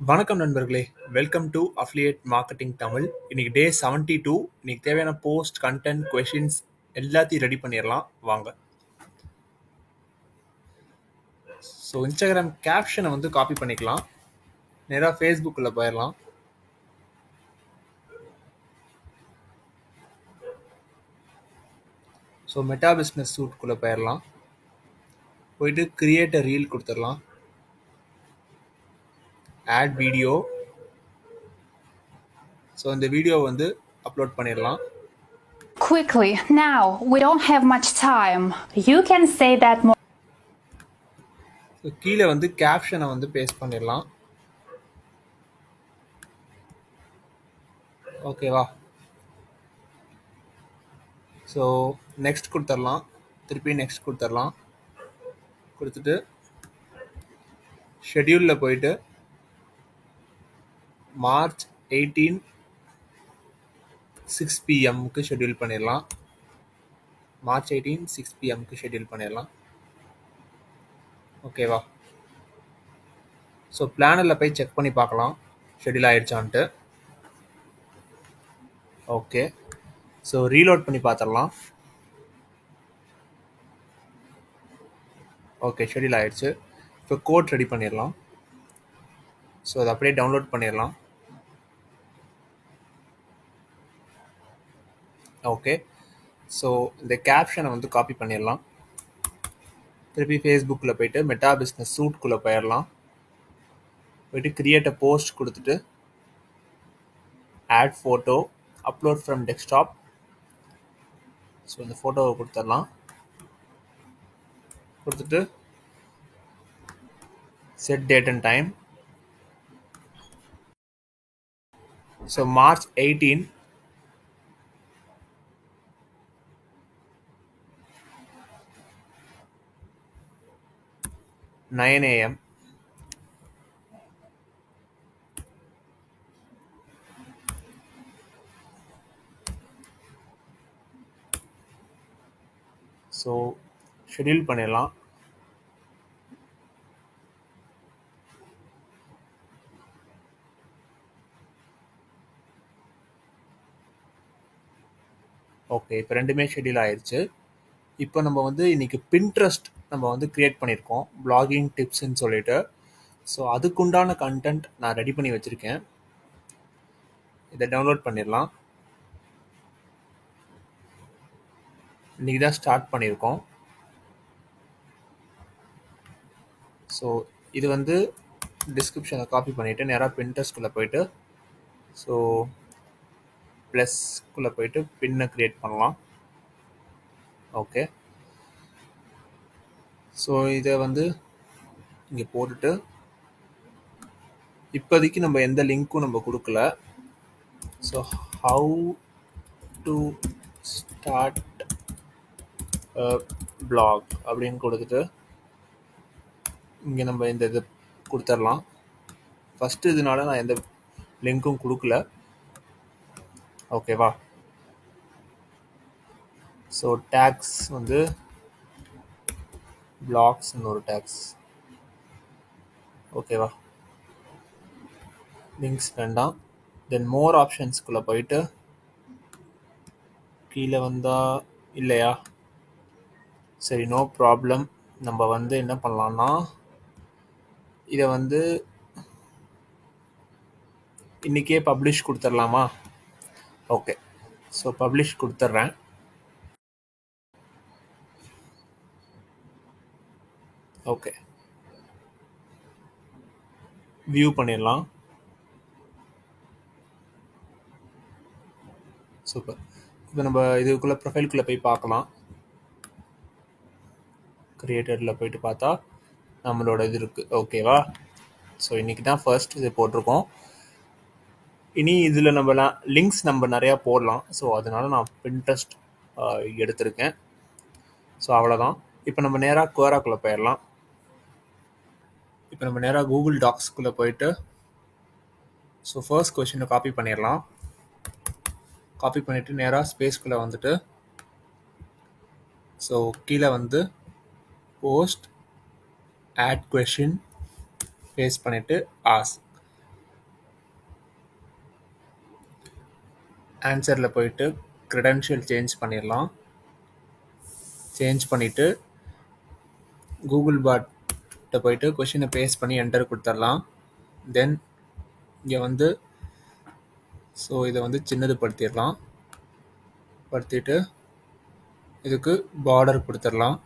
வணக்கம் நண்பர்களே. Welcome to affiliate marketing Tamil. இன்னைக்கு டே 72. இன்னைக்கு தேவையான போஸ்ட் கண்டென்ட் கொஷின்ஸ் எல்லாத்தையும் ரெடி பண்ணிடலாம் வாங்க. ஸோ இன்ஸ்டாகிராம் கேப்ஷனை வந்து காப்பி பண்ணிக்கலாம். நேராக ஃபேஸ்புக்கில் போயிடலாம். ஸோ மெட்டா பிஸ்னஸ் சூட்குள்ளே போயிடலாம். போயிட்டு கிரியேட் அ ரீல் கொடுத்துடலாம். Add video. ஸோ இந்த வீடியோ வந்து அப்லோட் பண்ணிடலாம். Quickly, now, we don't have much time. You can say that more. So கீழே வந்து கேப்ஷனை வந்து பேஸ்ட் பண்ணிடலாம். ஓகேவா? ஸோ நெக்ஸ்ட் கொடுத்துடலாம். திருப்பி நெக்ஸ்ட் கொடுத்துடலாம். கொடுத்துட்டு ஷெட்யூலில் போயிட்டு மார்ச் 18 6 PM ஷெட்யூல் பண்ணிடலாம். மார்ச் 18 6 PM ஷெட்யூல் பண்ணிடலாம். ஓகேவா? ஸோ பிளானரில் போய் செக் பண்ணி பார்க்கலாம் ஷெட்யூல் ஆயிடுச்சான்ட்டு. ஓகே. ஸோ ரீலோட் பண்ணி பார்த்துடலாம். ஓகே, ஷெட்யூல் ஆயிடுச்சு. இப்போ கோட் ரெடி பண்ணிடலாம். ஸோ அதை அப்படியே டவுன்லோட் பண்ணிடலாம். ஓகே. ஸோ இந்த கேப்ஷனை வந்து காப்பி பண்ணிடலாம். திருப்பி ஃபேஸ்புக்கில் போயிட்டு மெட்டா பிஸ்னஸ் சூட்குள்ளே போயிடலாம். போயிட்டு கிரியேட் அ போஸ்ட் கொடுத்துட்டு add photo, upload from desktop. So இந்த ஃபோட்டோவை கொடுத்துடலாம். கொடுத்துட்டு set date and time. So March 18 9 AM. So schedule பண்ணிடலாம். ஓகே, இப்போ ரெண்டுமே ஷெட்யூல் ஆயிடுச்சு. இப்போ நம்ம வந்து இன்னைக்கு பின்ட்ரெஸ்ட் நம்ம வந்து கிரியேட் பண்ணியிருக்கோம், பிளாகிங் டிப்ஸ்ன்னு சொல்லிட்டு. ஸோ அதுக்குண்டான கண்டென்ட் நான் ரெடி பண்ணி வச்சுருக்கேன். இதை டவுன்லோட் பண்ணிடலாம். இன்னைக்கு தான் ஸ்டார்ட் பண்ணியிருக்கோம். ஸோ இது வந்து டிஸ்கிரிப்ஷனை காப்பி பண்ணிவிட்டு நேராக பின்ட்ரெஸ்ட்குள்ளே போயிட்டு ஸோ ப்ளஸ்க்குள்ளே போயிட்டு பின்னை க்ரியேட் பண்ணலாம். ஓகே. ஸோ இதை வந்து இங்கே போட்டுட்டு இப்போதைக்கு நம்ம எந்த லிங்க்கும் நம்ம கொடுக்கல. So how to start blog அப்படின்னு கொடுத்துட்டு இங்கே நம்ம இந்த இது கொடுத்துடலாம். ஃபஸ்ட்டு இதனால நான் எந்த லிங்க்கும் கொடுக்கல. ஓகேவா? ஸோ டேக்ஸ் வந்து பிளாக்ஸ்ன்னு ஒரு டேக்ஸ். ஓகேவா? லிங்க்ஸ் வேண்டாம். தென் மோர் ஆப்ஷன்ஸ்குள்ளே போயிட்டு கீழே வந்தால் இல்லையா? சரி, நோ ப்ராப்ளம். நம்ம வந்து என்ன பண்ணலான்னா இதை வந்து இன்றைக்கே பப்ளிஷ் கொடுத்துடலாமா? ஓகே. ஸோ பப்ளிஷ் கொடுத்துட்றேன். ஓகே, வியூ பண்ணிடலாம். சூப்பர். இப்போ நம்ம இதுக்குள்ளே ப்ரொஃபைல்குள்ளே போய் பார்க்கலாம். கிரியேட்டரில் போயிட்டு பார்த்தா நம்மளோட இது இருக்குது. ஓகேவா? ஸோ இன்றைக்கி தான் ஃபர்ஸ்ட் இது போட்டிருக்கோம். இனி இதில் நம்ம லிங்க்ஸ் நம்ம நிறையா போடலாம். ஸோ அதனால் நான் பின்ட்ரெஸ்ட் எடுத்திருக்கேன். ஸோ அவ்வளோதான். இப்போ நம்ம நேராக குவேராக்குள்ளே போயிடலாம். இப்போ நம்ம நேராக கூகுள் டாக்ஸ்குள்ளே போயிட்டு ஸோ ஃபர்ஸ்ட் கொஷினை காப்பி பண்ணிடலாம். காப்பி பண்ணிவிட்டு நேராக ஸ்பேஸ்குள்ளே வந்துட்டு ஸோ கீழே வந்து போஸ்ட் ஆட் கொஷின் பேஸ்ட் பண்ணிவிட்டு ஆஸ்க். ஆன்சரில் போயிட்டு க்ரெடென்ஷியல் சேஞ்ச் பண்ணிடலாம். சேஞ்ச் பண்ணிவிட்டு கூகுள் பாட்டை போயிட்டு கொஷினை பேஸ்ட் பண்ணி என்டர் கொடுத்துடலாம். தென் இங்கே வந்து ஸோ இதை வந்து சின்னது படுத்திடலாம். படுத்திட்டு இதுக்கு பார்டர் கொடுத்துடலாம்.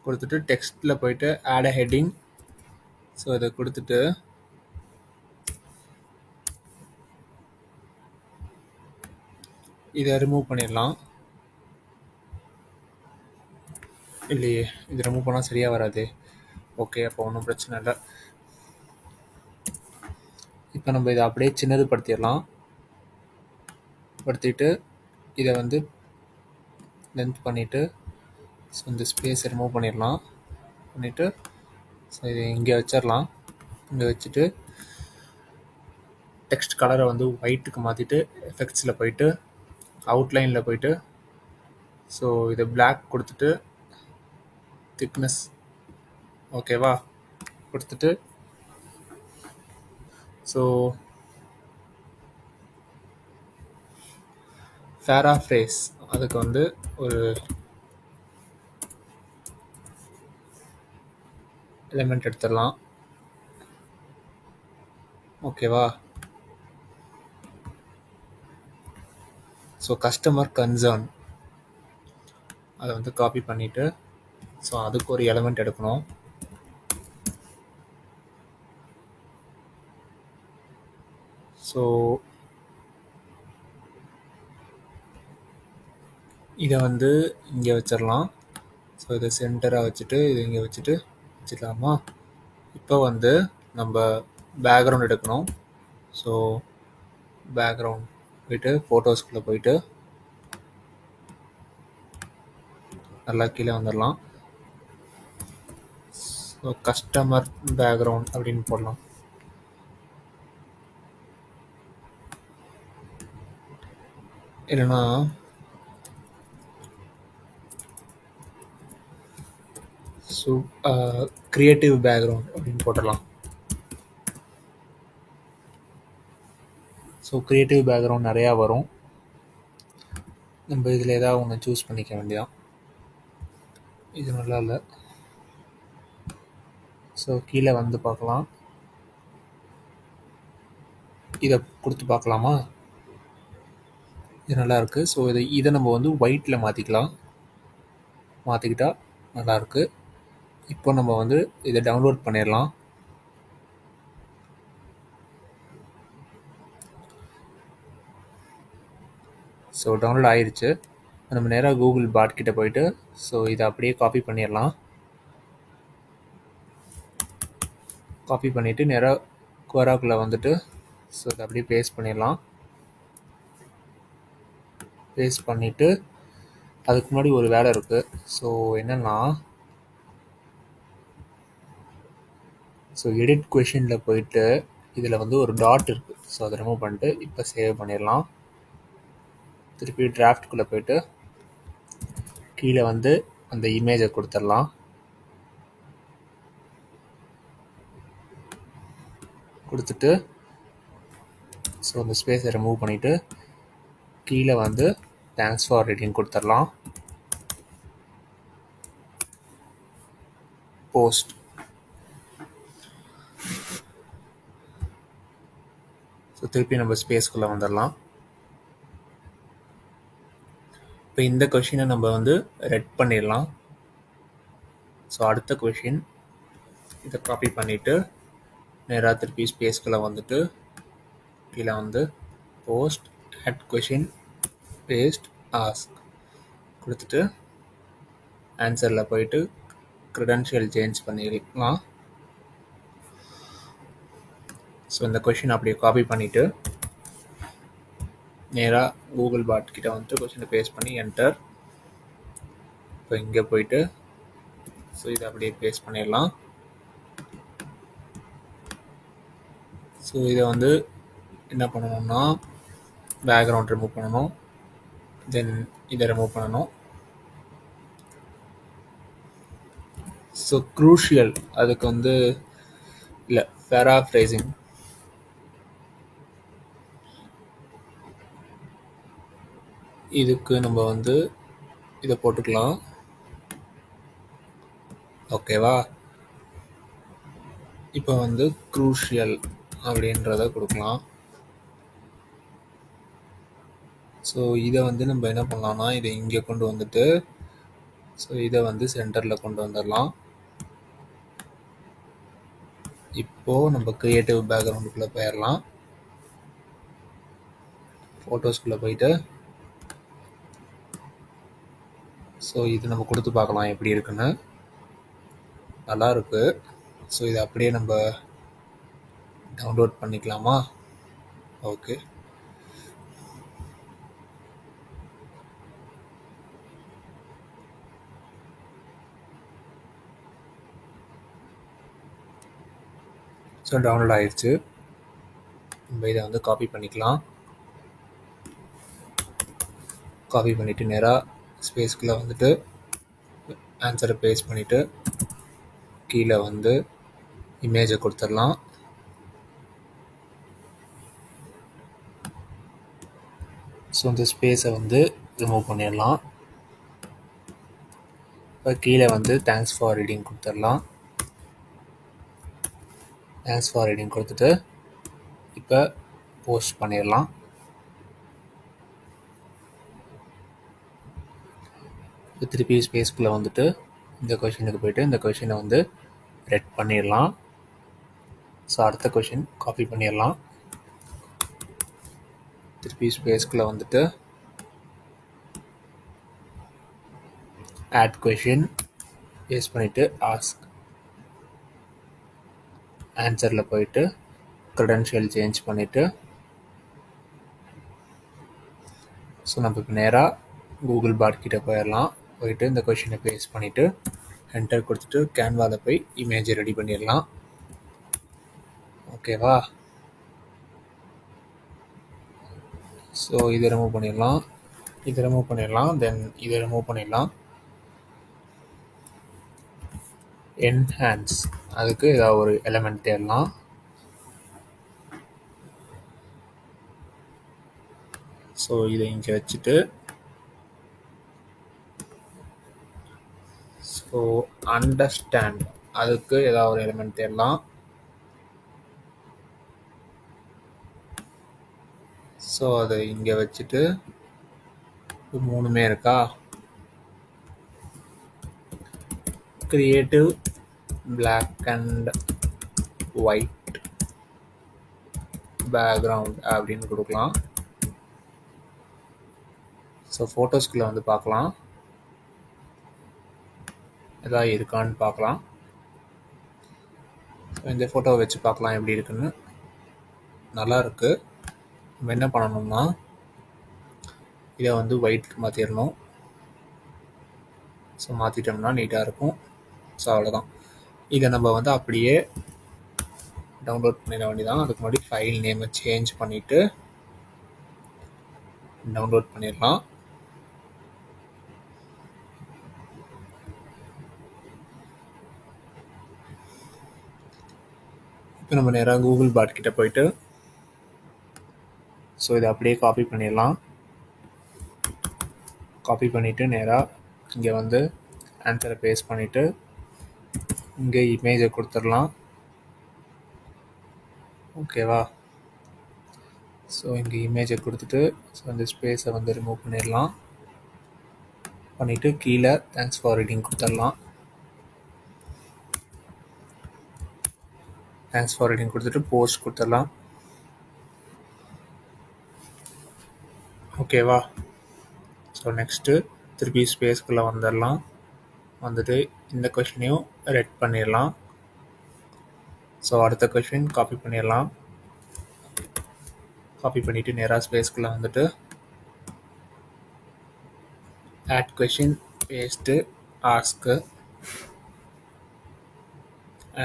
கொடுத்துட்டு டெக்ஸ்ட்டில் போயிட்டு ஆட் அ ஹெட்டிங். ஸோ இதை கொடுத்துட்டு இதை ரிமூவ் பண்ணிடலாம். இல்லையே, இது ரிமூவ் பண்ணால் சரியாக வராது. ஓகே, அப்போ ஒன்றும் பிரச்சனை இல்லை. இப்போ நம்ம இதை அப்படியே சின்னது படுத்திடலாம். படுத்திட்டு இதை வந்து லென்த் பண்ணிவிட்டு ஸோ இந்த ஸ்பேஸை ரிமூவ் பண்ணிடலாம். பண்ணிவிட்டு ஸோ இதை இங்கே வச்சிடலாம். இங்கே வச்சுட்டு டெக்ஸ்ட் கலரை வந்து ஒயிட்டுக்கு மாற்றிட்டு எஃபெக்ட்ஸில் போயிட்டு அவுட்லைனில் போயிட்டு ஸோ இதை பிளாக் கொடுத்துட்டு திக்னஸ் ஓகேவா கொடுத்துட்டு ஸோ பேராஃப்ரேஸ் அதுக்கு வந்து ஒரு எலிமெண்ட் எடுத்துடலாம். ஓகேவா. ஸோ கஸ்டமர் கன்சர்ன் அதை வந்து காப்பி பண்ணிவிட்டு ஸோ அதுக்கு ஒரு எலிமெண்ட் எடுக்கணும். ஸோ இதை வந்து இங்கே வச்சிடலாம். ஸோ இதை சென்டராக வச்சுட்டு இது இங்கே வச்சுக்கலாமா. இப்போ வந்து நம்ம பேக்ரவுண்ட் எடுக்கணும். ஸோ பேக்ரவுண்ட் போயிட்டு ஃபோட்டோஸ்குள்ளே போயிட்டு நல்லா கீழே வந்துடலாம். ஸோ கஸ்டமர் பேக்ரவுண்ட் அப்படின்னு போடலாம். இல்லைன்னா ஸோ கிரியேட்டிவ் பேக்ரவுண்ட் அப்படின்னு போட்டுடலாம். ஸோ கிரியேட்டிவ் பேக்ரவுண்ட் நிறையா வரும். நம்ம இதில் ஏதாவது ஒன்று சூஸ் பண்ணிக்க வேண்டியதான். இது நல்லா இல்லை. ஸோ கீழே வந்து பார்க்கலாம். இதை கொடுத்து பார்க்கலாமா. இது நல்லா இருக்குது. ஸோ இதை நம்ம வந்து ஒயிட்டில் மாற்றிக்கலாம். மாற்றிக்கிட்டா நல்லாயிருக்கு. இப்போ நம்ம வந்து இதை டவுன்லோட் பண்ணிடலாம். ஸோ டவுன்லோட் ஆயிடுச்சு. நம்ம நேராக கூகுள் பாட் கிட்ட போயிட்டு ஸோ இதை அப்படியே காப்பி பண்ணிடலாம். காப்பி பண்ணிவிட்டு நேராக குவராக்குள்ளே வந்துட்டு ஸோ இதை அப்படியே பேஸ்ட் பண்ணிடலாம். பேஸ்ட் பண்ணிவிட்டு அதுக்கு முன்னாடி ஒரு வேலை இருக்குது. ஸோ என்னென்னா ஸோ எடிட் கொஷினில் போயிட்டு இதில் வந்து ஒரு டாட் இருக்குது. ஸோ அதை ரிமூவ் பண்ணிட்டு இப்போ சேவ் பண்ணிடலாம். திருப்பி டிராஃப்ட்குள்ளே போயிட்டு கீழே வந்து அந்த இமேஜை கொடுத்துடலாம். கொடுத்துட்டு ஸோ அந்த ஸ்பேஸை ரிமூவ் பண்ணிவிட்டு கீழே வந்து தேங்க்ஸ் ஃபார் ரீடிங் கொடுத்துடலாம். போஸ்ட். ஸோ திருப்பி நம்ம ஸ்பேஸ்க்குள்ளே வந்துடலாம். இப்போ இந்த கொஷினை நம்ம வந்து ரெட் பண்ணிடலாம். ஸோ அடுத்த கொஷின் இதை காப்பி பண்ணிவிட்டு நேராக திருப்பி ஸ்பேஸ்க்குள்ளே வந்துட்டு கீழே வந்து post add question paste ask கொடுத்துட்டு ஆன்சரில் போயிட்டு க்ரெடென்ஷியல் சேஞ்ச் பண்ணிடலாம். ஸோ இந்த கொஷின் அப்படியே காப்பி பண்ணிவிட்டு நேராக கூகுள் பாட் கிட்ட வந்துட்டு கொஷினை பேஸ்ட் பண்ணி என்டர். இப்போ இங்கே போயிட்டு ஸோ இதை அப்படியே பேஸ்ட் பண்ணிடலாம். ஸோ இதை வந்து என்ன பண்ணணும்னா பேக்ரவுண்ட் ரிமூவ் பண்ணணும். தென் இதை ரிமூவ் பண்ணணும். ஸோ க்ரூஷியல் அதுக்கு வந்து இல்லை பேராஃப்ரேசிங் இதுக்கு நம்ம வந்து இதை போட்டுக்கலாம். ஓகேவா? இப்போ வந்து க்ரூஷியல் அப்படின்றத கொடுக்கலாம். ஸோ இதை வந்து நம்ம என்ன பண்ணலாம்னா இதை இங்கே கொண்டு வந்துட்டு ஸோ இதை வந்து சென்டரில் கொண்டு வந்துடலாம். இப்போது நம்ம க்ரியேட்டிவ் பேக்ரவுண்டுக்குள்ளே போயிடலாம். ஃபோட்டோஸ்குள்ளே போயிட்டு ஸோ இது நம்ம கொடுத்து பார்க்கலாம் எப்படி இருக்குன்னு. நல்லா இருக்கு. ஸோ இதை அப்படியே நம்ம டவுன்லோட் பண்ணிக்கலாமா? ஓகே. ஸோ டவுன்லோட் ஆயிடுச்சு. நம்ம இதை வந்து காப்பி பண்ணிக்கலாம். காப்பி பண்ணிவிட்டு நேராக ஸ்பேஸ்க்குள்ளே வந்துட்டு ஆன்சரை பேஸ்ட் பண்ணிவிட்டு கீழே வந்து இமேஜை கொடுத்துடலாம். ஸோ இந்த ஸ்பேஸை வந்து ரிமூவ் பண்ணிடலாம். இப்போ கீழே வந்து தேங்க்ஸ் ஃபார் ரீடிங் கொடுத்துடலாம். தேங்க்ஸ் ஃபார் ரீடிங் கொடுத்துட்டு இப்போ போஸ்ட் பண்ணிடலாம். இப்போ திருப்பி ஸ்பேஸ்க்குள்ளே வந்துட்டு இந்த கொஷினுக்கு போய்ட்டு இந்த கொஷினை வந்து ரெட் பண்ணிடலாம். ஸோ அடுத்த கொஷின் காப்பி பண்ணிடலாம். திருப்பி ஸ்பேஸ்க்குள்ளே வந்துட்டு ஆட் கொஷின் பேஸ்ட் பண்ணிவிட்டு ஆஸ்க். ஆன்சரில் போயிட்டு க்ரெடென்ஷியல் சேஞ்ச் பண்ணிவிட்டு ஸோ நம்ம இப்போ நேராக கூகுள் பாட் கிட்ட போயிடலாம். போயிட்டு இந்த கொஷினை பேஸ்ட் பண்ணிவிட்டு என்டர் கொடுத்துட்டு கேன்வாவில் போய் இமேஜை ரெடி பண்ணிடலாம். ஓகேவா? ஸோ இதை ரிமூவ் பண்ணிடலாம். இதை ரிமூவ் பண்ணிடலாம். தென் இதை ரிமூவ் பண்ணிடலாம். என்ஹான்ஸ் அதுக்கு ஏதாவது ஒரு எலமெண்ட் தேடலாம். ஸோ இதை இங்கே வச்சுட்டு ஸோ அண்டர்ஸ்டாண்ட் அதுக்கு ஏதாவது ஒரு எலிமெண்ட் தேடலாம். ஸோ அதை இங்கே வச்சுட்டு மூணுமே இருக்கா? Creative black and white background அப்படின்னு கொடுக்கலாம். ஸோ ஃபோட்டோஸ்குள்ளே வந்து பார்க்கலாம் எதாவது இருக்கான்னு பார்க்கலாம். ஸோ இந்த ஃபோட்டோவை வச்சு பார்க்கலாம் எப்படி இருக்குன்னு. நல்லா இருக்கு. நம்ம என்ன பண்ணணும்னா இதை வந்து ஒயிட் மாற்றிடணும். ஸோ மாற்றிட்டோம்னா நீட்டாக இருக்கும். ஸோ அவ்வளோதான். இதை நம்ம வந்து அப்படியே டவுன்லோட் பண்ணிட வேண்டியதான். அதுக்கு முன்னாடி ஃபைல் நேமை சேஞ்ச் பண்ணிவிட்டு டவுன்லோட் பண்ணிடலாம். இப்போ நம்ம நேராக கூகுள் பாட் கிட்ட போயிட்டு ஸோ இதை அப்படியே காப்பி பண்ணிடலாம். காப்பி பண்ணிவிட்டு நேராக இங்கே வந்து ஆன்சரை பேஸ்ட் பண்ணிவிட்டு இங்கே இமேஜை கொடுத்துடலாம். ஓகேவா? ஸோ இங்கே இமேஜை கொடுத்துட்டு ஸோ இந்த ஸ்பேஸை வந்து ரிமூவ் பண்ணிடலாம். பண்ணிவிட்டு கீழே தேங்க்ஸ் ஃபார் ரீடிங் கொடுத்துடலாம். தேங்க்ஸ் ஃபார் ரீடிங் கொடுத்துட்டு போஸ்ட் கொடுத்துடலாம். ஓகேவா? ஸோ நெக்ஸ்ட்டு திருப்பி ஸ்பேஸ்க்குள்ளே வந்துடலாம். வந்துட்டு இந்த கொஷினையும் ரெட் பண்ணிடலாம். ஸோ அடுத்த கொஷின் காப்பி பண்ணிடலாம். காப்பி பண்ணிவிட்டு நேராக ஸ்பேஸ்க்குள்ளே வந்துட்டு ஆட் கொஷின் பேஸ்ட்டு ஆஸ்க்கு.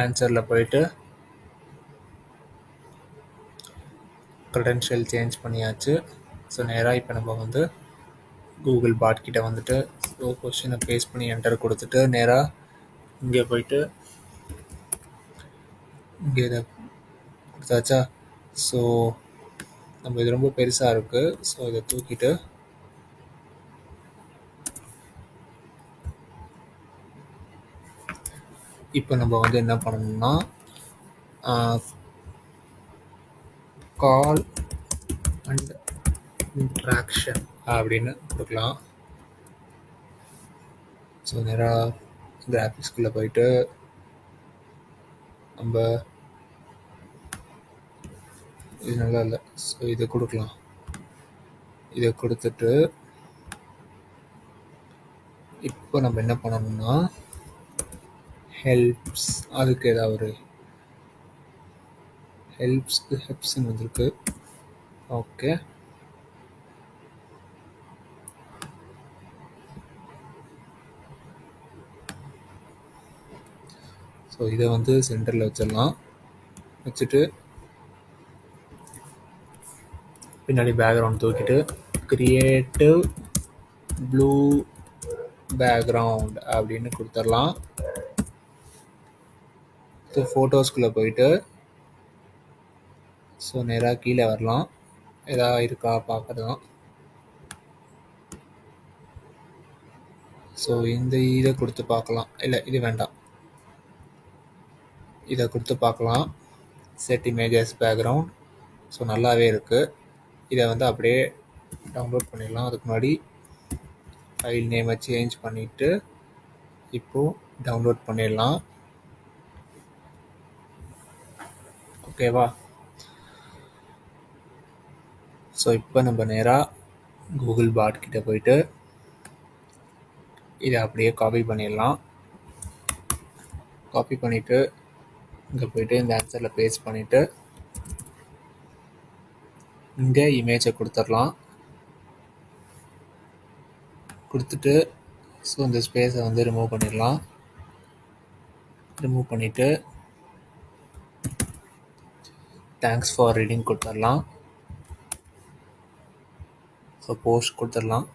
ஆன்சரில் போயிட்டு க்ரெடென்ஷியல் சேஞ்ச் பண்ணியாச்சு. ஸோ நேராக இப்போ நம்ம வந்து கூகுள் பாட் கிட்ட வந்துட்டு ஸோ கொஷினை பேஸ்ட் பண்ணி என்டர் கொடுத்துட்டு நேராக இங்கே போயிட்டு இங்கே இதை கொடுத்தாச்சா? ஸோ நம்ம இது ரொம்ப பெருசாக இருக்குது. ஸோ இதை தூக்கிட்டு இப்போ நம்ம வந்து என்ன பண்ணணும்னா கால் அண்ட் இன்ட்ராக்ஷன் அப்படின்னு கொடுக்கலாம். ஸோ நேராக கிராஃபிக்ஸ்குள்ளே போயிட்டு நம்ம இது நல்லா இல்லை, ஸோ இதை கொடுக்கலாம். இதை கொடுத்துட்டு இப்போ நம்ம என்ன பண்ணணும்னா ஹெல்ப்ஸ், அதுக்கு ஏதாவது ஒரு ஹெல்ப்ஸ்ன்னு வந்திருக்கு. ஓகே, ஸோ இதை வந்து சென்டரில் வச்சிடலாம். வச்சுட்டு பின்னாடி பேக்ரவுண்ட் தூக்கிட்டு கிரியேட்டிவ் ப்ளூ பேக்ரவுண்ட் அப்படின்னு கொடுத்துடலாம். ஸோ ஃபோட்டோஸ்குள்ளே போயிட்டு ஸோ நேராக கீழே வரலாம், எதாவது இருக்கா பார்க்குறது தான். ஸோ இந்த இதை கொடுத்து பார்க்கலாம், இல்லை இது வேண்டாம், இதை கொடுத்து பார்க்கலாம். செட் இமேஜஸ் பேக்ரவுண்ட், ஸோ நல்லாவே இருக்குது. இதை வந்து அப்படியே டவுன்லோட் பண்ணிடலாம். அதுக்கு முன்னாடி ஃபைல் நேமை சேஞ்ச் பண்ணிவிட்டு இப்போது டவுன்லோட் பண்ணிடலாம். ஓகேவா? ஸோ இப்போ நம்ம நேராக கூகுள் பாட் கிட்ட போயிட்டு இதை அப்படியே காப்பி பண்ணிடலாம். காப்பி பண்ணிவிட்டு இங்கே போயிட்டு இந்த ஆன்சரில் பேஸ்ட் பண்ணிவிட்டு இங்கே இமேஜை கொடுத்துடலாம். கொடுத்துட்டு ஸோ இந்த ஸ்பேஸை வந்து ரிமூவ் பண்ணிடலாம். ரிமூவ் பண்ணிவிட்டு தேங்க்ஸ் ஃபார் ரீடிங் கொடுத்துடலாம். ஸோ போஸ்ட் கொடுத்துடலாம்.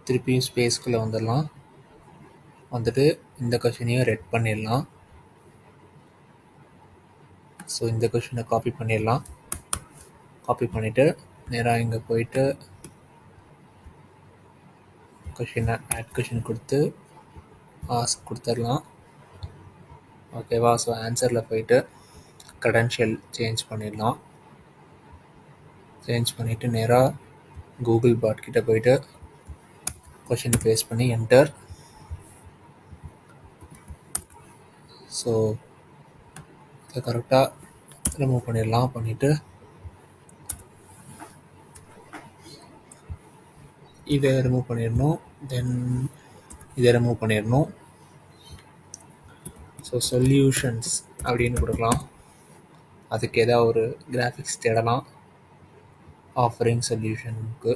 திருப்பியும் ஸ்பேஸ்க்குள்ளே வந்துடலாம். வந்துட்டு இந்த கொஷினையும் ரெட் பண்ணிடலாம். ஸோ இந்த கொஷினை காப்பி பண்ணிடலாம். காப்பி பண்ணிவிட்டு நேராக இங்கே போயிட்டு கொஷினை ஆட் கொஷின் கொடுத்து ஆஸ்க் கொடுத்துடலாம். ஓகேவா? ஸோ ஆன்சரில் போயிட்டு க்ரெடென்ஷியல் சேஞ்ச் பண்ணிடலாம். சேஞ்ச் பண்ணிவிட்டு நேராக கூகுள் பாட் கிட்ட போயிட்டு கொஷின் பேஸ்ட் பண்ணி என்டர். ஸோ இதை கரெக்டாக ரிமூவ் பண்ணிடலாம். பண்ணிவிட்டு இதை ரிமூவ் பண்ணிடணும். தென் இதை ரிமூவ் பண்ணிடணும். ஸோ சொல்யூஷன்ஸ் அப்படின்னு கொடுக்கலாம். அதுக்கு ஏதாவது ஒரு கிராஃபிக்ஸ் தேடலாம், ஆஃபரிங் சொல்யூஷனுக்கு.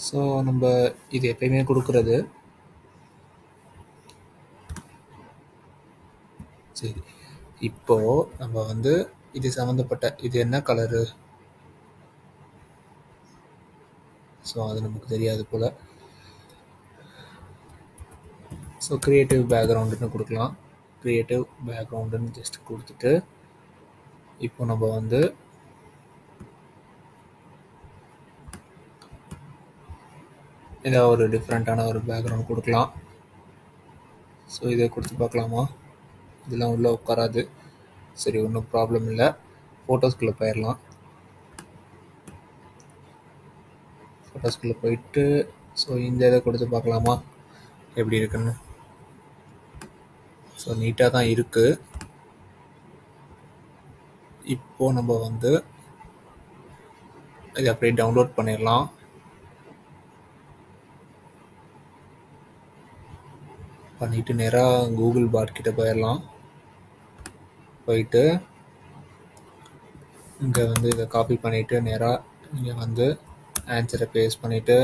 ஸோ நம்ம இது எப்பயுமே கொடுக்குறது. சரி, இப்போது நம்ம வந்து இது சம்மந்தப்பட்ட இது என்ன கலரு, ஸோ அது நமக்கு தெரியாது போல். ஸோ க்ரியேட்டிவ் பேக்ரவுண்டுன்னு கொடுக்கலாம். க்ரியேட்டிவ் பேக்ரவுண்டுன்னு ஜஸ்ட் கொடுத்துட்டு இப்போ நம்ம வந்து ஏதாவது ஒரு டிஃப்ரெண்ட்டான ஒரு பேக்ரவுண்ட் கொடுக்கலாம். ஸோ இதை கொடுத்து பார்க்கலாமா? இதெல்லாம் உள்ளே உட்காராது. சரி, ஒன்றும் ப்ராப்ளம் இல்லை. ஃபோட்டோஸ்குள்ளே போயிடலாம். ஃபோட்டோஸ்குள்ளே போயிட்டு ஸோ இந்த இதை கொடுத்து பார்க்கலாமா எப்படி இருக்குன்னு. ஸோ நீட்டாக தான் இருக்குது. இப்போது நம்ம வந்து இதை அப்படியே டவுன்லோட் பண்ணிடலாம். பண்ணிவிட்டு நேராக கூகுள் பாட் கிட்ட போயிடலாம். போயிட்டு இங்கே வந்து இதை காப்பி பண்ணிவிட்டு நேராக இங்கே வந்து ஆன்சரை பேஸ்ட் பண்ணிவிட்டு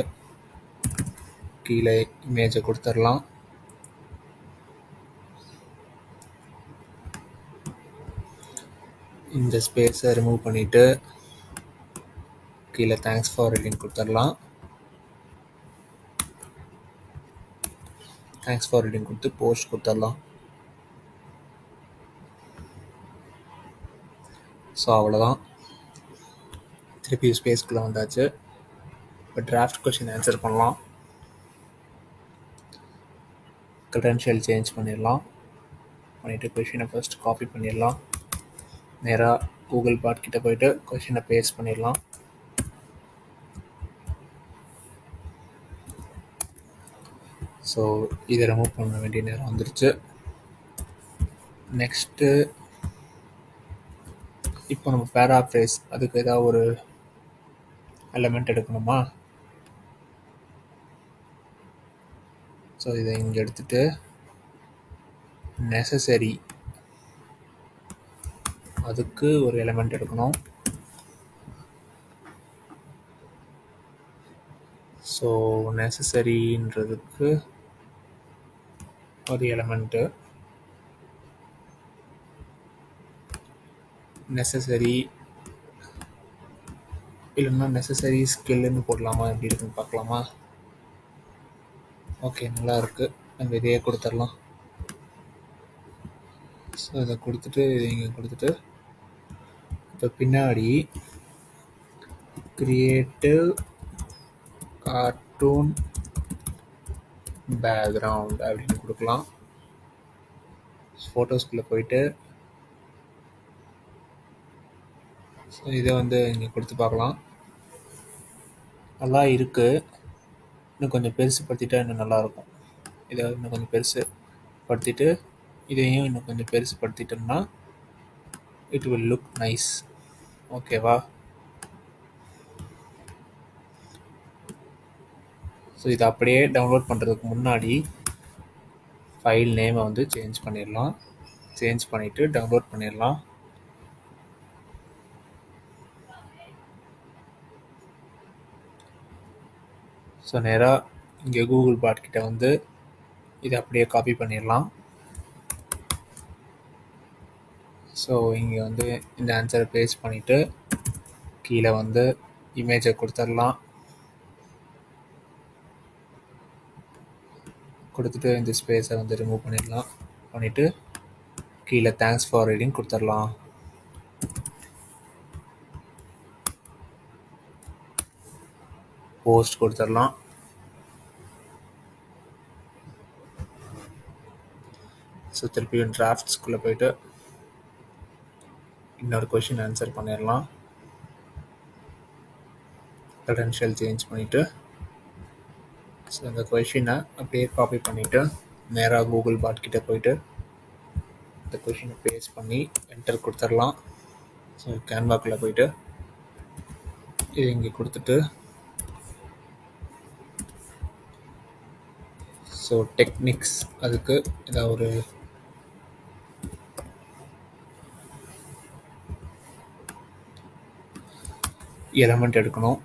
கீழே இமேஜை கொடுத்துடலாம். இந்த ஸ்பேஸை ரிமூவ் பண்ணிவிட்டு கீழே தேங்க்ஸ் ஃபார் ரீடிங் கொடுத்துடலாம். தேங்க்ஸ் ஃபார் ரீடிங் கொடுத்து போஸ்ட் கொடுத்துடலாம். ஸோ அவ்வளோதான். திருப்பி ஸ்பேஸ்க்குள்ளே வந்தாச்சு. இப்போ டிராஃப்ட் கொஷின் ஆன்சர் பண்ணலாம். credential சேஞ்ச் பண்ணிடலாம். பண்ணிவிட்டு கொஷினை ஃபர்ஸ்ட் காப்பி பண்ணிடலாம். நேராக கூகுள் பாட் கிட்ட போயிட்டு கொஷினை பேஸ்ட் பண்ணிடலாம். ஸோ இதை ரிமூவ் பண்ண வேண்டிய நேரம் வந்துருச்சு. நெக்ஸ்ட்டு இப்போ நம்ம பேராஃப்ரேஸ் அதுக்கு ஏதாவது ஒரு எலமெண்ட் எடுக்கணுமா? ஸோ இதை இங்கே எடுத்துட்டு நெசசரி அதுக்கு ஒரு எலமெண்ட் எடுக்கணும். ஸோ நெசசரின்றதுக்கு ஒரு எலமெண்ட்டு, நெசசரி இல்லைன்னா நெசசரி ஸ்கில்லுன்னு போடலாமா, எப்படி இருக்குன்னு பார்க்கலாமா? ஓகே, நல்லா இருக்குது. நம்ம இதையே கொடுத்துடலாம். ஸோ இதை கொடுத்துட்டு இங்கே கொடுத்துட்டு இப்போ பின்னாடி கிரியேட்டிவ் கார்ட்டூன் பேக்ரவுண்ட் அப்படின்னு கொடுக்கலாம். ஃபோட்டோஸ்குள்ளே போயிட்டு ஸோ இதை வந்து இங்கே கொடுத்து பார்க்கலாம். நல்லா இருக்குது. இன்னும் கொஞ்சம் பெருசுப்படுத்திட்டா இன்னும் நல்லாயிருக்கும். இதை இன்னும் கொஞ்சம் பெருசுப்படுத்திட்டு இதையும் இன்னும் கொஞ்சம் பெருசுப்படுத்திட்டோம்னா இட் வில் லுக் நைஸ். ஓகேவா? ஸோ இதை அப்படியே டவுன்லோட் பண்ணுறதுக்கு முன்னாடி ஃபைல் நேமை வந்து சேஞ்ச் பண்ணிடலாம். சேஞ்ச் பண்ணிவிட்டு டவுன்லோட் பண்ணிடலாம். ஸோ நேராக இங்கே கூகுள் பாட் கிட்ட வந்து இதை அப்படியே காப்பி பண்ணிடலாம். ஸோ இங்கே வந்து இந்த ஆன்சரை பேஸ்ட் பண்ணிவிட்டு கீழே வந்து இமேஜை கொடுத்துடலாம். கொடுத்துட்டு இந்த ஸ்பேஸை வந்து ரிமூவ் பண்ணிடலாம். பண்ணிவிட்டு கீழே தேங்க்ஸ் ஃபார் ரீடிங் கொடுத்துடலாம். போஸ்ட் கொடுத்துடலாம். ஸோ திருப்பியும் டிராஃப்ட்ஸ்குள்ளே போயிட்டு இன்னொரு கொஷின் ஆன்சர் பண்ணிடலாம். credential சேஞ்ச் பண்ணிவிட்டு ஸோ இந்த கொஷினை அப்படியே காப்பி பண்ணிவிட்டு நேராக கூகுள் பாட் கிட்ட போயிட்டு இந்த கொஷினை பேஸ்ட் பண்ணி என்டர் கொடுத்துடலாம். ஸோ கேன்வாக்குள்ளே போயிட்டு இது இங்கே கொடுத்துட்டு ஸோ டெக்னிக்ஸ் அதுக்கு ஏதாவது ஒரு எலமெண்ட் எடுக்கணும்.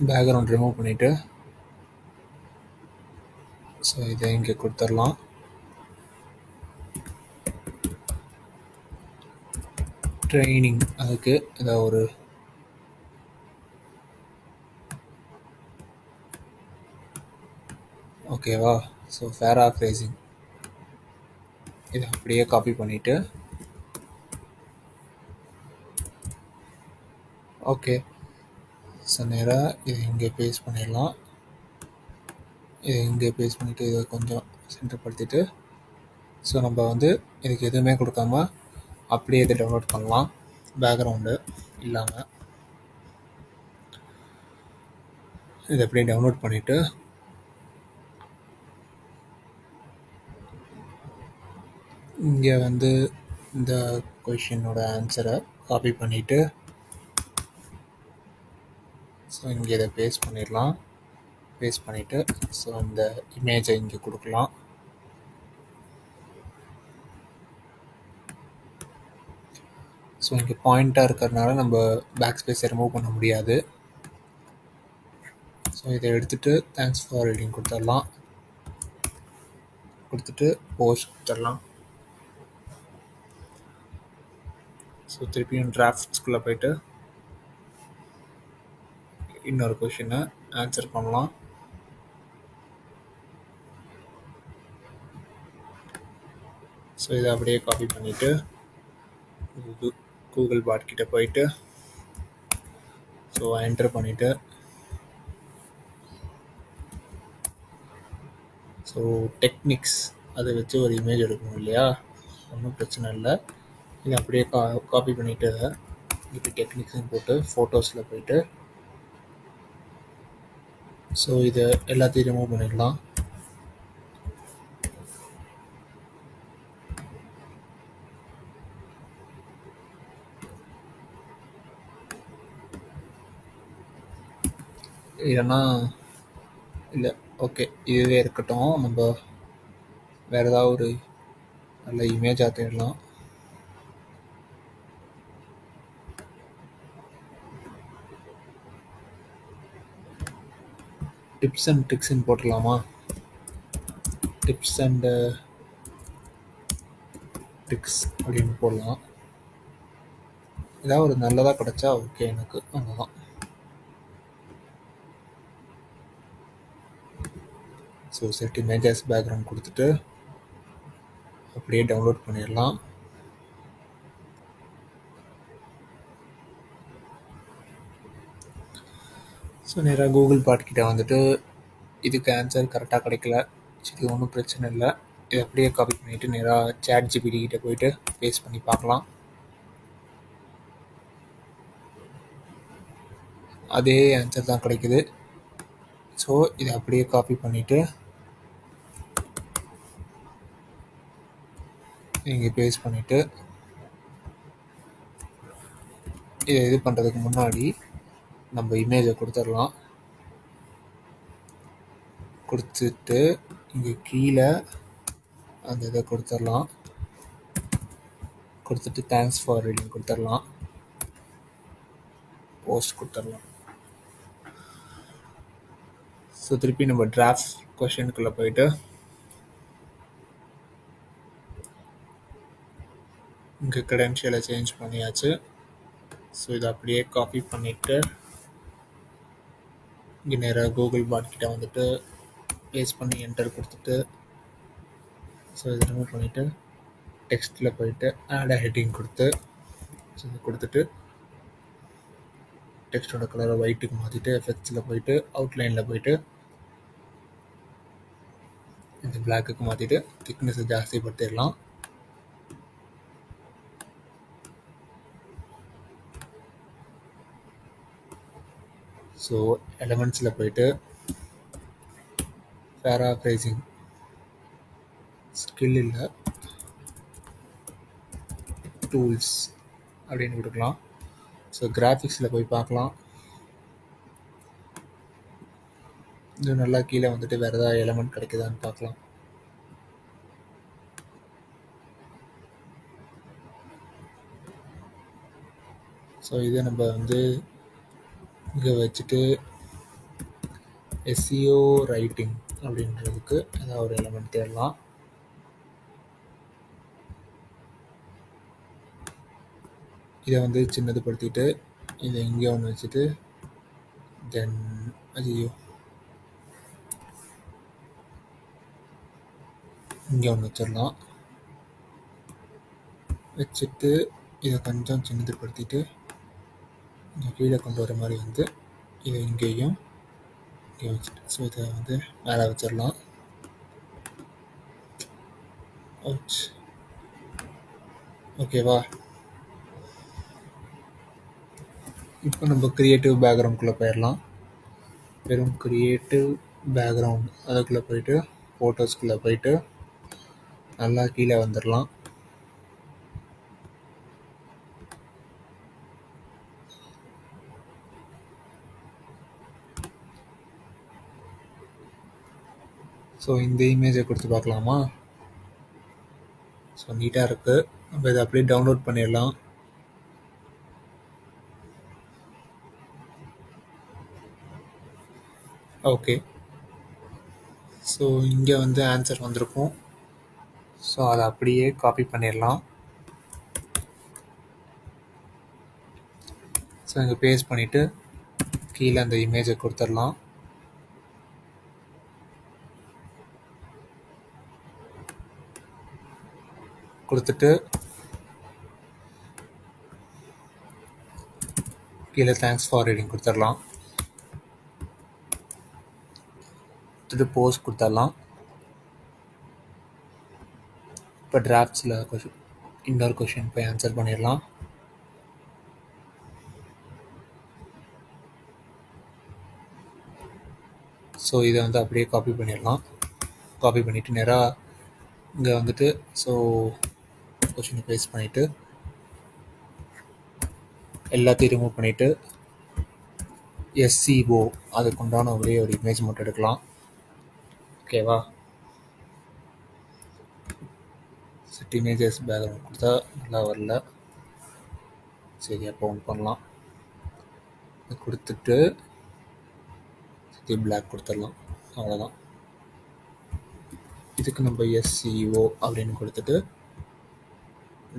பேக்ரவுண்ட் ரிமூவ் பண்ணிவிட்டு ஸோ இதை இங்கே கொடுத்துடலாம். ட்ரைனிங் அதுக்கு ஏதாவது ஒரு ஓகேவா? ஸோ பேராஃப்ரேசிங் இதை அப்படியே காப்பி பண்ணிவிட்டு ஓகே ஸோ நேராக இதை இங்கே பேஸ்ட் பண்ணிடலாம். இதை இங்கே பேஸ்ட் பண்ணிவிட்டு இதை கொஞ்சம் சென்டர்படுத்திட்டு ஸோ நம்ம வந்து இதுக்கு எதுவுமே கொடுக்காம அப்படியே இதை டவுன்லோட் பண்ணலாம். பேக்ரவுண்டு இல்லாமல் இதை அப்படியே டவுன்லோட் பண்ணிவிட்டு இங்கே வந்து இந்த கொஷினோட ஆன்சரை காப்பி பண்ணிவிட்டு ஸோ இங்கே இதை பேஸ்ட் பண்ணிடலாம். பேஸ்ட் பண்ணிவிட்டு ஸோ இந்த இமேஜை இங்கே கொடுக்கலாம். ஸோ இங்கே பாயிண்ட்டாக இருக்கிறதுனால நம்ம பேக் ஸ்பேஸை ரிமூவ் பண்ண முடியாது. ஸோ இதை எடுத்துகிட்டு தேங்க்ஸ் ஃபார் ரீடிங் கொடுத்துடலாம். கொடுத்துட்டு போஸ்ட் கொடுத்துடலாம். ஸோ திருப்பியும் டிராஃப்ட்ஸ்குள்ளே போயிட்டு இன்னொரு கொஷினை ஆன்சர் பண்ணலாம். ஸோ இதை அப்படியே காப்பி பண்ணிவிட்டு கூகுள் பாட் கிட்ட போயிட்டு ஸோ என்டர் பண்ணிவிட்டு ஸோ டெக்னிக்ஸ் அதை வச்சு ஒரு இமேஜ் எடுக்கணும் இல்லையா, ஒன்றும் பிரச்சனை இல்லை. இதை அப்படியே காப்பி பண்ணிவிட்டு இப்போ டெக்னிக்ஸ்னு போட்டு ஃபோட்டோஸில் போயிட்டு ஸோ இதை எல்லாத்தையும் ரிமூவ் பண்ணிடலாம். இல்லைன்னா இல்லை, ஓகே இதுவே இருக்கட்டும். நம்ம வேறு ஏதாவது ஒரு நல்ல இமேஜாக தேடலாம். டிப்ஸ் அண்ட் ட்ரிக்ஸ்ன்னு போட்டுடலாமா? டிப்ஸ் அண்ட் ட்ரிக்ஸ் அப்படின்னு போடலாம். ஏதாவது ஒரு நல்லதாக கிடச்சா ஓகே எனக்கு, அவ்வளோதான். ஸோ செட் இமேஜஸ் பேக்ரவுண்ட் கொடுத்துட்டு அப்படியே டவுன்லோட் பண்ணிடலாம். ஸோ நேராக கூகுள் பாட்கிட்ட வந்துட்டு இதுக்கு ஆன்சர் கரெக்டாக கிடைக்கல, சரி ஒன்றும் பிரச்சனை இல்லை. இதை அப்படியே காப்பி பண்ணிவிட்டு நேராக சாட் ஜிபிடி கிட்ட போயிட்டு பேஸ்ட் பண்ணி பார்க்கலாம். அதே ஆன்சர் தான் கிடைக்குது. ஸோ இதை அப்படியே காப்பி பண்ணிவிட்டு இங்கே பேஸ்ட் பண்ணிவிட்டு இதை இது பண்ணுறதுக்கு முன்னாடி நம்ம இமேஜை கொடுத்துடலாம். கொடுத்துட்டு இங்கே கீழே அந்த இதை கொடுத்துடலாம். கொடுத்துட்டு தேங்க்ஸ் ஃபார் ரீடிங் கொடுத்துடலாம். போஸ்ட் கொடுத்துடலாம். ஸோ திருப்பி நம்ம டிராஃப்ட் கொஷனுக்குள்ளே போயிட்டு இங்கே க்ரெடென்ஷியலை சேஞ்ச் பண்ணியாச்சு. ஸோ இதை அப்படியே காப்பி பண்ணிவிட்டு இங்கே நேராக கூகுள் பாட் கிட்ட வந்துட்டு பேஸ்ட் பண்ணி என்டர் கொடுத்துட்டு ஸோ இதை ரிமூவ் பண்ணிவிட்டு டெக்ஸ்ட்டில் போயிட்டு ஆட் ஹெட்டிங் கொடுத்து ஸோ இதை கொடுத்துட்டு டெக்ஸ்டோட கலரை ஒயிட்டுக்கு மாற்றிட்டு எஃபெக்ட்ஸில் போயிட்டு அவுட்லைனில் போயிட்டு இந்த பிளாக்குக்கு மாற்றிட்டு திக்னஸை ஜாஸ்தி படுத்திடலாம். ஸோ எலமெண்ட்ஸில் போயிட்டு பேராஃப்ரைசிங் ஸ்கில் இல்லை டூல்ஸ் அப்படின்னு கொடுக்கலாம். ஸோ கிராஃபிக்ஸில் போய் பார்க்கலாம். இது நல்லா கீழே வந்துட்டு வேறு ஏதாவது எலமெண்ட் கிடைக்குதான்னு பார்க்கலாம். ஸோ இதை நம்ம வந்து இங்கே வச்சுட்டு எஸ்இஓ ரைட்டிங் அப்படின்றதுக்கு ஏதாவது ஒரு எலமெண்ட் தேடலாம். இதை வந்து சின்னதுப்படுத்திட்டு இதை இங்கே ஒன்று வச்சுட்டு தென் ஐயோ இங்கே ஒன்று வச்சிடலாம். வச்சுட்டு இதை கொஞ்சம் சின்னதுப்படுத்திட்டு இங்கே கீழே கொண்டு வர மாதிரி வந்து இதை இங்கேயும் இங்கே வச்சுட்டு ஸோ இதை வந்து மேலே வச்சிடலாம். ஓகேவா? இப்போ நம்ம க்ரியேட்டிவ் பேக்ரவுண்ட்குள்ளே போயிடலாம். வெறும் க்ரியேட்டிவ் பேக்ரவுண்ட் அதுக்குள்ளே போயிட்டு ஃபோட்டோஸ்குள்ளே போயிட்டு நல்லா கீழே வந்துடலாம். ஸோ இந்த இமேஜை கொடுத்து பார்க்கலாமா? ஸோ நீட்டாக இருக்குது. நம்ம இதை அப்படியே டவுன்லோட் பண்ணிடலாம். ஓகே, ஸோ இங்கே வந்து ஆன்சர் வந்திருக்கும். ஸோ அதை அப்படியே காப்பி பண்ணிடலாம். ஸோ இங்கே பேஸ்ட் பண்ணிவிட்டு கீழே அந்த இமேஜை கொடுத்துடலாம். கொடுத்துட்டு கீழே தேங்க்ஸ் ஃபார் ரீடிங் கொடுத்துடலாம். கொடுத்துட்டு போஸ்ட் கொடுத்துடலாம். இப்போ டிராஃப்ட்ஸில் இன்னொரு கொஷின் போய் ஆன்சர் பண்ணிடலாம். ஸோ இதை வந்து அப்படியே காப்பி பண்ணிடலாம். காப்பி பண்ணிவிட்டு நேராக இங்கே வந்துட்டு ஸோ கொஷினை பேஸ்ட் பண்ணிவிட்டு எல்லாத்தையும் ரிமூவ் பண்ணிவிட்டு SCO அதுக்கு உண்டான ஒரே ஒரு இமேஜ் மட்டும் எடுக்கலாம். ஓகேவா? செட் இமேஜஸ் பேக்ரவுண்ட் கொடுத்தா நல்லா வரல. சரி, அப்போ ஒன்று பண்ணலாம். கொடுத்துட்டு பிளாக் கொடுத்துடலாம். அவ்வளோதான். இதுக்கு நம்ம SCO அப்படின்னு கொடுத்துட்டு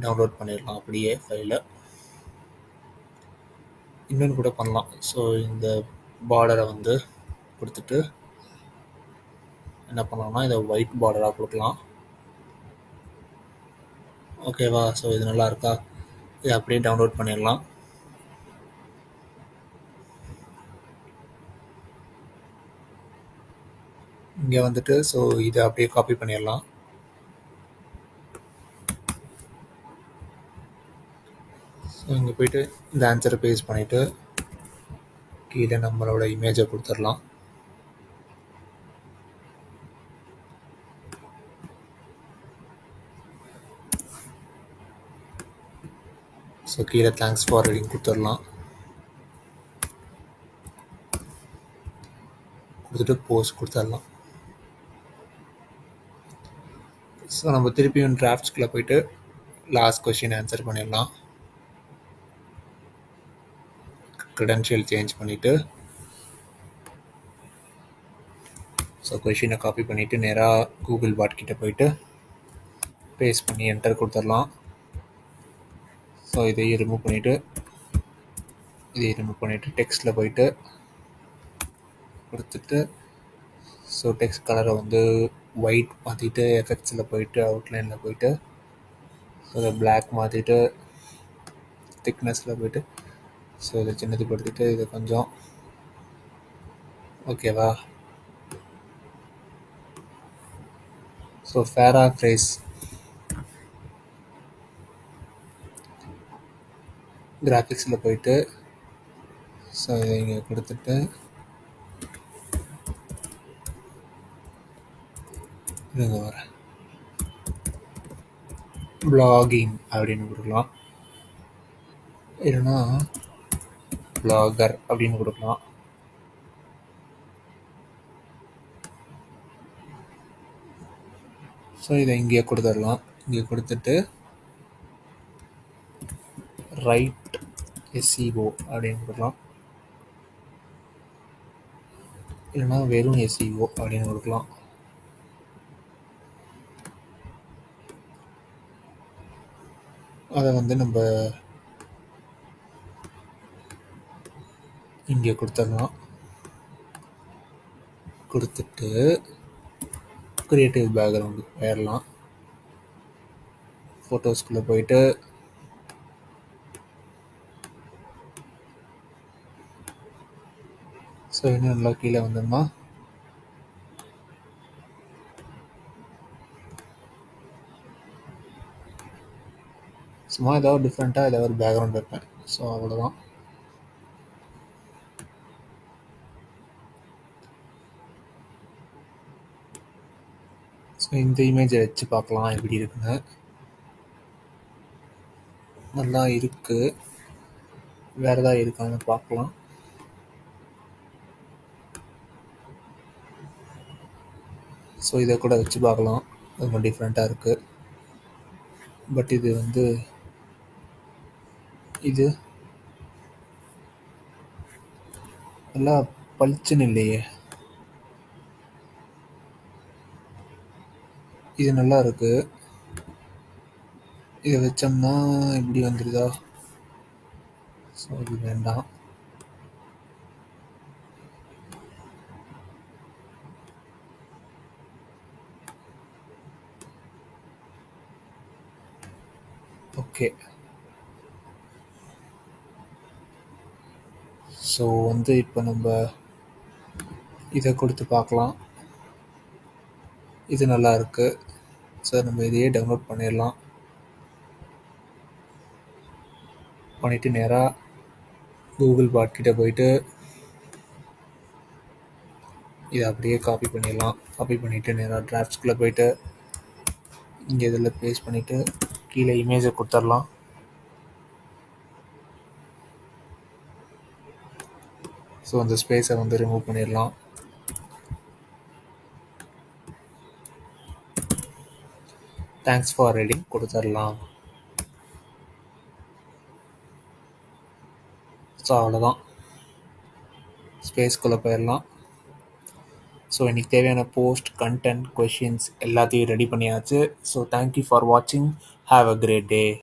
டவுன்லோட் பண்ணிடலாம் அப்படியே ஃபைலை. இன்னொன்று கூட பண்ணலாம். ஸோ இந்த பார்டரை வந்து கொடுத்துட்டு என்ன பண்ணலாம்னா இதை ஒயிட் பார்டராக கொடுக்கலாம். ஓகேவா? ஸோ இது நல்லா இருக்கா? இதை அப்படியே டவுன்லோட் பண்ணிடலாம். இங்கே வந்துட்டு ஸோ இதை அப்படியே காப்பி பண்ணிடலாம். ஸோ இங்கே போய்ட்டு இந்த ஆன்சரை பேஸ்ட் பண்ணிவிட்டு கீழே நம்மளோட இமேஜை கொடுத்துடலாம். ஸோ கீழே தேங்க்ஸ் ஃபார் ரீடிங் கொடுத்துடலாம். கொடுத்துட்டு போஸ்ட் கொடுத்துடலாம். ஸோ நம்ம திருப்பியும் டிராஃப்ட்ஸ்குள்ளே போய்ட்டு லாஸ்ட் கொஷின் ஆன்சர் பண்ணிடலாம். க்ரெடென்ஷியல் சேஞ்ச் பண்ணிவிட்டு ஸோ கொஷினை காப்பி பண்ணிவிட்டு நேராக கூகுள் பாட் கிட்டே போயிட்டு பேஸ்ட் பண்ணி என்டர் கொடுத்துடலாம். ஸோ இதையும் ரிமூவ் பண்ணிவிட்டு டெக்ஸ்ட்டில் போயிட்டு கொடுத்துட்டு ஸோ டெக்ஸ்ட் கலரை வந்து ஒயிட் மாற்றிட்டு எஃபெக்ட்ஸில் போயிட்டு அவுட்லைனில் போயிட்டு ஸோ இதை பிளாக் மாற்றிட்டு திக்னஸில் போயிட்டு ஸோ இதை சின்னதுப்படுத்திட்டு இதை கொஞ்சம் ஓகேவா? ஸோ பேராஃப்ரேஸ் கிராஃபிக்ஸில் போயிட்டு ஸோ இதை இங்கே கொடுத்துட்டு இங்கே வர பிளாகிங் அப்படின்னு கொடுக்கலாம், இல்லைன்னா பிளாகர் அப்படின்னு கொடுக்கலாம். ஸோ இதை இங்கே கொடுத்துடலாம். இங்கே கொடுத்துட்டு ரைட் SEO அப்படின்னு கொடுக்கலாம், இல்லைன்னா வெறும் SEO அப்படின்னு கொடுக்கலாம். அதை வந்து நம்ம இங்கே கொடுத்துடலாம். கொடுத்துட்டு கிரியேட்டிவ் பேக்ரவுண்டு போயிடலாம். ஃபோட்டோஸ்குள்ளே போயிட்டு ஸோ இன்னும் நல்லா கீழே வந்தோம்னா சும்மா ஏதாவது டிஃப்ரெண்ட்டாக ஏதாவது ஒரு பேக்ரவுண்ட் வைப்பேன். ஸோ அவ்வளோதான். ஸோ இந்த இமேஜை வச்சு பார்க்கலாம் எப்படி இருக்குன்னு. நல்லா இருக்குது. வேறு ஏதாவது இருக்கான்னு பார்க்கலாம். ஸோ இதை கூட வச்சு பார்க்கலாம். ரொம்ப டிஃப்ரெண்ட்டாக இருக்குது. பட் இது வந்து இது நல்லா பளிச்சுன்னு இல்லையே. இது நல்லா இருக்கு. இதை வச்சோம்னா இப்படி வந்துடுதா? ஸோ இது வேண்டாம். ஓகே. ஸோ வந்து இப்போ நம்ம இதை கொடுத்து பார்க்கலாம். இது நல்லா இருக்குது. ஸோ நம்ம இதையே டவுன்லோட் பண்ணிடலாம். பண்ணிவிட்டு நேராக கூகுள் பாட் கிட்ட போயிட்டு இதை அப்படியே காப்பி பண்ணிடலாம். காப்பி பண்ணிவிட்டு நேராக டிராஃப்ட்ஸ்குள்ளே போயிட்டு இங்கே இதில் பேஸ்ட் பண்ணிவிட்டு கீழே இமேஜை கொடுத்துடலாம். ஸோ அந்த ஸ்பேஸை வந்து ரிமூவ் பண்ணிடலாம். தேங்க்ஸ் ஃபார் ரீடிங் கொடுத்துடலாம். ஸோ அவ்வளோதான், ஸ்பேஸ்குள்ளே போயிடலாம். ஸோ இன்றைக்கி தேவையான போஸ்ட், கண்டென்ட், கொஷின்ஸ் எல்லாத்தையும் ரெடி பண்ணியாச்சு. ஸோ தேங்க்யூ ஃபார் வாட்சிங். Have a great day.